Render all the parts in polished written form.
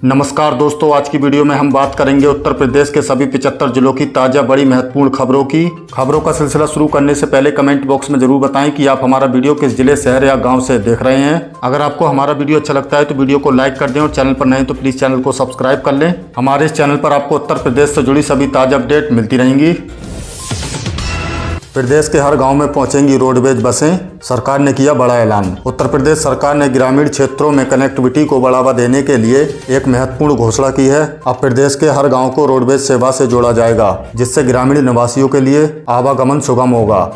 नमस्कार दोस्तों, आज की वीडियो में हम बात करेंगे उत्तर प्रदेश के सभी 75 जिलों की ताज़ा बड़ी महत्वपूर्ण खबरों का सिलसिला शुरू करने से पहले कमेंट बॉक्स में जरूर बताएं कि आप हमारा वीडियो किस जिले, शहर या गांव से देख रहे हैं। अगर आपको हमारा वीडियो अच्छा लगता है तो वीडियो को लाइक कर दें और चैनल पर नए तो प्लीज़ चैनल को सब्सक्राइब कर लें। हमारे इस चैनल पर आपको उत्तर प्रदेश से जुड़ी सभी ताज़ा अपडेट मिलती रहेंगी। प्रदेश के हर गांव में पहुंचेंगी रोडवेज बसें, सरकार ने किया बड़ा ऐलान। उत्तर प्रदेश सरकार ने ग्रामीण क्षेत्रों में कनेक्टिविटी को बढ़ावा देने के लिए एक महत्वपूर्ण घोषणा की है। अब प्रदेश के हर गांव को रोडवेज सेवा से जोड़ा जाएगा, जिससे ग्रामीण निवासियों के लिए आवागमन सुगम होगा।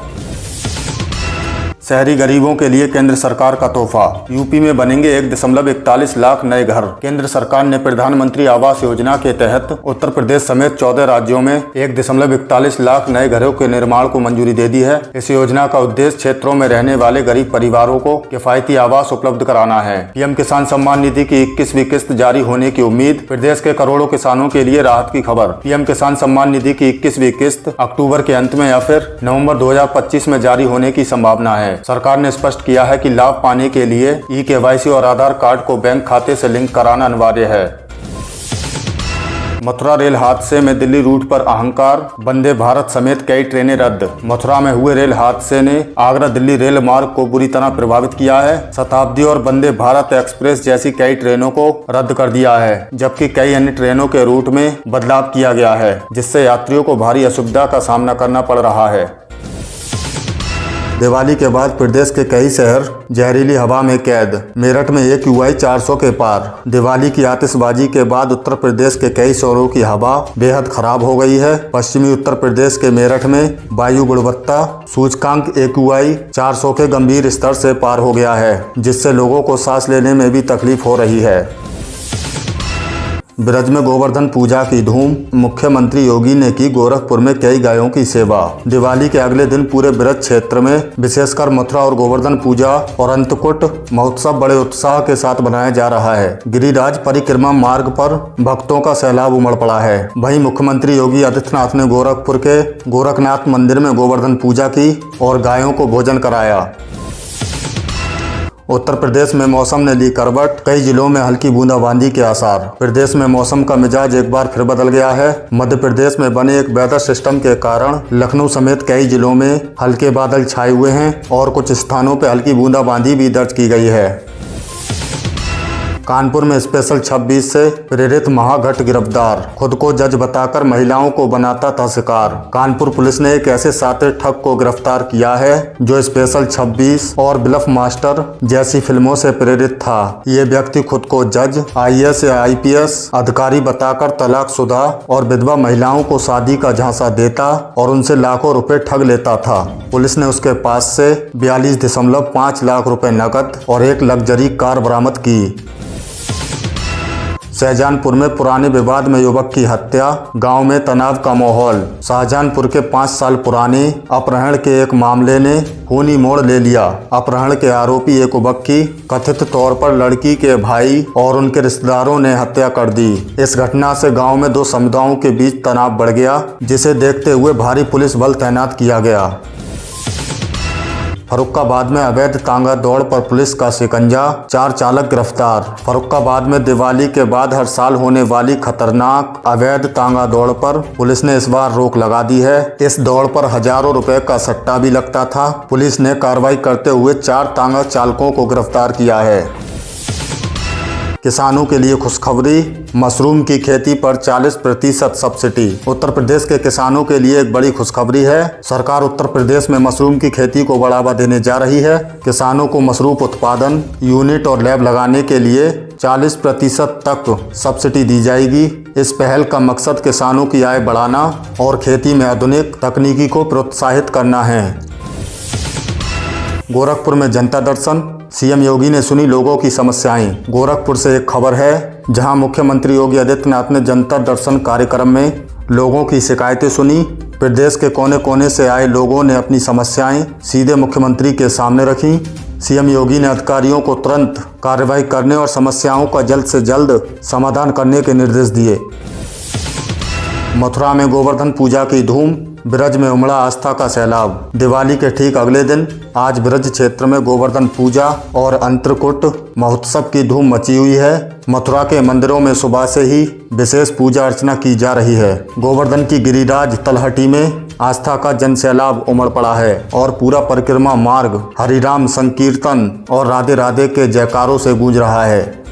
शहरी गरीबों के लिए केंद्र सरकार का तोहफा, यूपी में बनेंगे 1.41 लाख नए घर। केंद्र सरकार ने प्रधानमंत्री आवास योजना के तहत उत्तर प्रदेश समेत 14 राज्यों में 1.41 लाख नए घरों के निर्माण को मंजूरी दे दी है। इस योजना का उद्देश्य क्षेत्रों में रहने वाले गरीब परिवारों को किफायती आवास उपलब्ध कराना है। पीएम किसान सम्मान निधि की 21वीं किस्त जारी होने की उम्मीद, प्रदेश के करोड़ों किसानों के लिए राहत की खबर। पीएम किसान सम्मान निधि की 21वीं किस्त अक्टूबर के अंत में या फिर नवंबर 2025 में जारी होने की संभावना है। सरकार ने स्पष्ट किया है कि लाभ पाने के लिए ई-केवाईसी और आधार कार्ड को बैंक खाते से लिंक कराना अनिवार्य है। मथुरा रेल हादसे में दिल्ली रूट पर अहंकार, वंदे भारत समेत कई ट्रेनें रद्द। मथुरा में हुए रेल हादसे ने आगरा दिल्ली रेल मार्ग को बुरी तरह प्रभावित किया है। शताब्दी और वंदे भारत एक्सप्रेस जैसी कई ट्रेनों को रद्द कर दिया है, जबकि कई अन्य ट्रेनों के रूट में बदलाव किया गया है, जिससे यात्रियों को भारी असुविधा का सामना करना पड़ रहा है। दिवाली के बाद प्रदेश के कई शहर जहरीली हवा में कैद। मेरठ में AQI 400 के पार। दिवाली की आतिशबाजी के बाद उत्तर प्रदेश के कई शहरों की हवा बेहद खराब हो गई है। पश्चिमी उत्तर प्रदेश के मेरठ में वायु गुणवत्ता सूचकांक AQI 400 के गंभीर स्तर से पार हो गया है, जिससे लोगों को सांस लेने में भी तकलीफ हो रही है। ब्रज में गोवर्धन पूजा की धूम, मुख्यमंत्री योगी ने की गोरखपुर में कई गायों की सेवा। दिवाली के अगले दिन पूरे ब्रज क्षेत्र में विशेषकर मथुरा और गोवर्धन पूजा और अन्नकूट महोत्सव बड़े उत्साह के साथ मनाया जा रहा है। गिरिराज परिक्रमा मार्ग पर भक्तों का सैलाब उमड़ पड़ा है। वहीं मुख्यमंत्री योगी आदित्यनाथ ने गोरखपुर के गोरखनाथ मंदिर में गोवर्धन पूजा की और गायों को भोजन कराया। उत्तर प्रदेश में मौसम ने ली करवट, कई जिलों में हल्की बूंदाबांदी के आसार। प्रदेश में मौसम का मिजाज एक बार फिर बदल गया है। मध्य प्रदेश में बने एक वेदर सिस्टम के कारण लखनऊ समेत कई जिलों में हल्के बादल छाए हुए हैं और कुछ स्थानों पर हल्की बूंदाबांदी भी दर्ज की गई है। कानपुर में स्पेशल 26 से प्रेरित महागठ गिरफ्तार, खुद को जज बताकर महिलाओं को बनाता था शिकार। कानपुर पुलिस ने एक ऐसे शातिर ठग को गिरफ्तार किया है जो स्पेशल 26 और ब्लफ मास्टर जैसी फिल्मों से प्रेरित था। ये व्यक्ति खुद को जज, IAS या IPS अधिकारी बताकर तलाकशुदा और विधवा महिलाओं को शादी का झांसा देता और उनसे लाखों रुपए ठग लेता था। पुलिस ने उसके पास से 42.5 लाख रुपए नकद और एक लग्जरी कार बरामद की। शाहजहानपुर में पुराने विवाद में युवक की हत्या, गांव में तनाव का माहौल। शाहजहानपुर के 5 साल पुराने अपहरण के एक मामले ने खूनी मोड़ ले लिया। अपहरण के आरोपी एक युवक की कथित तौर पर लड़की के भाई और उनके रिश्तेदारों ने हत्या कर दी। इस घटना से गांव में 2 समुदायों के बीच तनाव बढ़ गया, जिसे देखते हुए भारी पुलिस बल तैनात किया गया। फर्रुखाबाद में अवैध तांगा दौड़ पर पुलिस का शिकंजा, 4 चालक गिरफ्तार। फर्रुखाबाद में दिवाली के बाद हर साल होने वाली खतरनाक अवैध तांगा दौड़ पर पुलिस ने इस बार रोक लगा दी है। इस दौड़ पर हजारों रुपए का सट्टा भी लगता था। पुलिस ने कार्रवाई करते हुए 4 तांगा चालकों को गिरफ्तार किया है। किसानों के लिए खुशखबरी, मशरूम की खेती पर 40% सब्सिडी। उत्तर प्रदेश के किसानों के लिए एक बड़ी खुशखबरी है। सरकार उत्तर प्रदेश में मशरूम की खेती को बढ़ावा देने जा रही है। किसानों को मशरूम उत्पादन यूनिट और लैब लगाने के लिए 40% तक सब्सिडी दी जाएगी। इस पहल का मकसद किसानों की आय बढ़ाना और खेती में आधुनिक तकनीकी को प्रोत्साहित करना है। गोरखपुर में जनता दर्शन, CM योगी ने सुनी लोगों की समस्याएं। गोरखपुर से एक खबर है, जहां मुख्यमंत्री योगी आदित्यनाथ ने जनता दर्शन कार्यक्रम में लोगों की शिकायतें सुनी। प्रदेश के कोने कोने से आए लोगों ने अपनी समस्याएं सीधे मुख्यमंत्री के सामने रखी। CM योगी ने अधिकारियों को तुरंत कार्रवाई करने और समस्याओं का जल्द से जल्द समाधान करने के निर्देश दिए। मथुरा में गोवर्धन पूजा की धूम, ब्रज में उमड़ा आस्था का सैलाब। दिवाली के ठीक अगले दिन आज ब्रज क्षेत्र में गोवर्धन पूजा और अंत्रकूट महोत्सव की धूम मची हुई है। मथुरा के मंदिरों में सुबह से ही विशेष पूजा अर्चना की जा रही है। गोवर्धन की गिरिराज तलहटी में आस्था का जन सैलाब उमड़ पड़ा है और पूरा परिक्रमा मार्ग हरिराम संकीर्तन और राधे राधे के जयकारों से गूंज रहा है।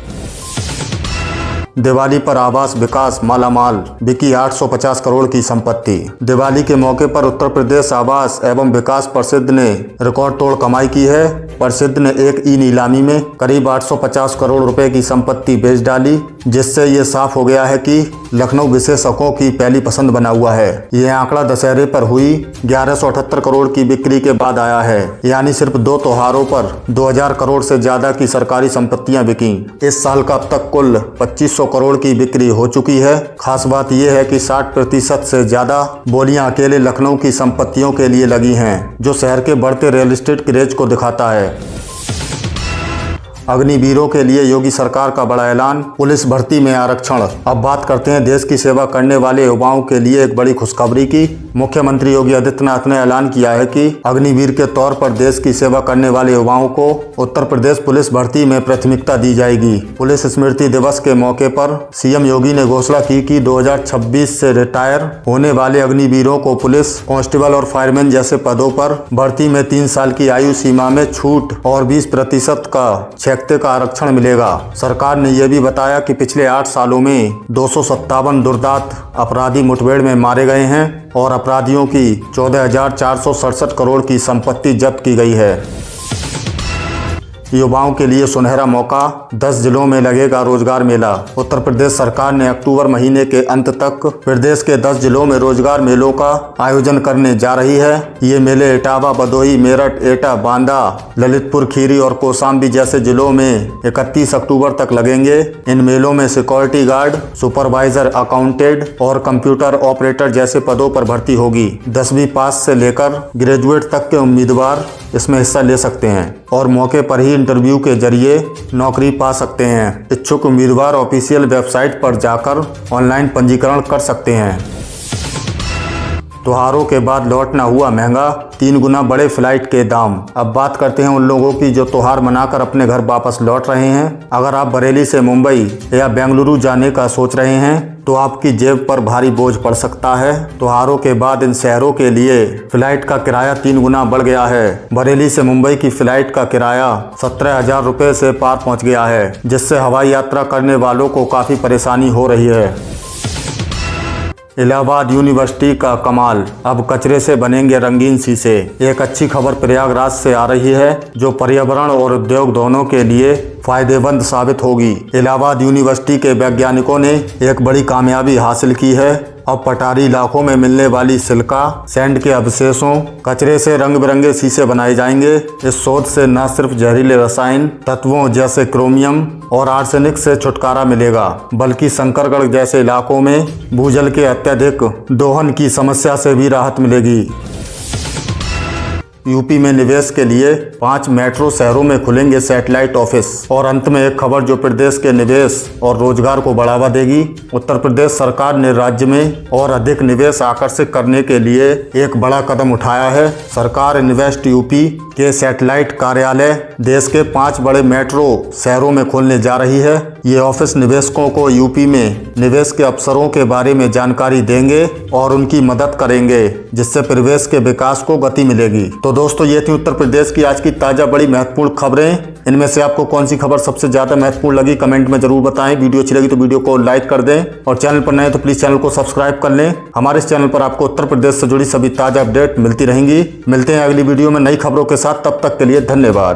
दिवाली पर आवास विकास मालामाल, बिकी 850 करोड़ की संपत्ति। दिवाली के मौके पर उत्तर प्रदेश आवास एवं विकास परिषद ने रिकॉर्ड तोड़ कमाई की है। परिषद ने एक ई नीलामी में करीब 850 करोड़ रुपए की संपत्ति बेच डाली, जिससे ये साफ हो गया है कि लखनऊ विशेषज्ञों की पहली पसंद बना हुआ है। ये आंकड़ा दशहरे पर हुई 1178 करोड़ की बिक्री के बाद आया है, यानी सिर्फ 2 त्योहारों पर 2000 करोड़ से ज्यादा की सरकारी संपत्तियां बिकी। इस साल का अब तक कुल 2500 करोड़ की बिक्री हो चुकी है। खास बात यह है कि 60% से ज्यादा बोलियां अकेले लखनऊ की संपत्तियों के लिए लगी हैं, जो शहर के बढ़ते रियल एस्टेट क्रेज को दिखाता है। अग्निवीरों के लिए योगी सरकार का बड़ा ऐलान, पुलिस भर्ती में आरक्षण। अब बात करते हैं देश की सेवा करने वाले युवाओं के लिए एक बड़ी खुशखबरी की। मुख्यमंत्री योगी आदित्यनाथ ने ऐलान किया है कि अग्निवीर के तौर पर देश की सेवा करने वाले युवाओं को उत्तर प्रदेश पुलिस भर्ती में प्राथमिकता दी जाएगी। पुलिस स्मृति दिवस के मौके पर सीएम योगी ने घोषणा की कि 2026 से रिटायर होने वाले अग्निवीरों को पुलिस कांस्टेबल और फायरमैन जैसे पदों पर भर्ती में 3 साल की आयु सीमा में छूट और 20% का छेकते का आरक्षण मिलेगा। सरकार ने यह भी बताया कि पिछले 8 सालों में 257 दुर्दांत अपराधी मुठभेड़ में मारे गए हैं और अपराधियों की 14,467 करोड़ की संपत्ति जब्त की गई है। युवाओं के लिए सुनहरा मौका, 10 जिलों में लगेगा रोजगार मेला। उत्तर प्रदेश सरकार ने अक्टूबर महीने के अंत तक प्रदेश के 10 जिलों में रोजगार मेलों का आयोजन करने जा रही है। ये मेले इटावा, भदोही, मेरठ, एटा, बांदा, ललितपुर, खीरी और कौशाम्बी जैसे जिलों में 31 अक्टूबर तक लगेंगे। इन मेलों में सिक्योरिटी गार्ड, सुपरवाइजर, अकाउंटेंट और कंप्यूटर ऑपरेटर जैसे पदों पर भर्ती होगी। 10वीं पास से लेकर ग्रेजुएट तक के उम्मीदवार इसमें हिस्सा ले सकते हैं और मौके पर ही इंटरव्यू के जरिए नौकरी पा सकते हैं। इच्छुक उम्मीदवार ऑफिशियल वेबसाइट पर जाकर ऑनलाइन पंजीकरण कर सकते हैं। त्योहारों के बाद लौटना हुआ महंगा, 3 गुना बढ़े फ्लाइट के दाम। अब बात करते हैं उन लोगों की जो त्योहार मनाकर अपने घर वापस लौट रहे हैं। अगर आप बरेली से मुंबई या बेंगलुरु जाने का सोच रहे हैं तो आपकी जेब पर भारी बोझ पड़ सकता है। त्योहारों के बाद इन शहरों के लिए फ्लाइट का किराया 3 गुना बढ़ गया है। बरेली से मुंबई की फ्लाइट का किराया 17,000 रुपये से पार पहुंच गया है, जिससे हवाई यात्रा करने वालों को काफ़ी परेशानी हो रही है। इलाहाबाद यूनिवर्सिटी का कमाल, अब कचरे से बनेंगे रंगीन शीशे। एक अच्छी खबर प्रयागराज से आ रही है, जो पर्यावरण और उद्योग दोनों के लिए फायदेमंद साबित होगी। इलाहाबाद यूनिवर्सिटी के वैज्ञानिकों ने एक बड़ी कामयाबी हासिल की है। अब पठारी इलाकों में मिलने वाली सिलिका सैंड के अवशेषों कचरे से रंग बिरंगे शीशे बनाए जाएंगे। इस शोध से न सिर्फ जहरीले रसायन तत्वों जैसे क्रोमियम और आर्सेनिक से छुटकारा मिलेगा, बल्कि शंकरगढ़ जैसे इलाकों में भूजल के अत्यधिक दोहन की समस्या से भी राहत मिलेगी। यूपी में निवेश के लिए 5 मेट्रो शहरों में खुलेंगे सैटेलाइट ऑफिस। और अंत में एक खबर जो प्रदेश के निवेश और रोजगार को बढ़ावा देगी। उत्तर प्रदेश सरकार ने राज्य में और अधिक निवेश आकर्षित करने के लिए एक बड़ा कदम उठाया है। सरकार इन्वेस्ट यूपी के सैटेलाइट कार्यालय देश के 5 बड़े मेट्रो शहरों में खोलने जा रही है। ये ऑफिस निवेशकों को यूपी में निवेश के अवसरों के बारे में जानकारी देंगे और उनकी मदद करेंगे, जिससे प्रदेश के विकास को गति मिलेगी। तो दोस्तों, ये थी उत्तर प्रदेश की आज की ताज़ा बड़ी महत्वपूर्ण खबरें। इनमें से आपको कौन सी खबर सबसे ज़्यादा महत्वपूर्ण लगी, कमेंट में जरूर बताएं। वीडियो अच्छी लगी तो वीडियो को लाइक कर दें और चैनल पर नए तो प्लीज़ चैनल को सब्सक्राइब कर लें। हमारे इस चैनल पर आपको उत्तर प्रदेश से जुड़ी सभी ताज़ा अपडेट मिलती रहेंगी। मिलते हैं अगली वीडियो में नई खबरों के साथ, तब तक के लिए धन्यवाद।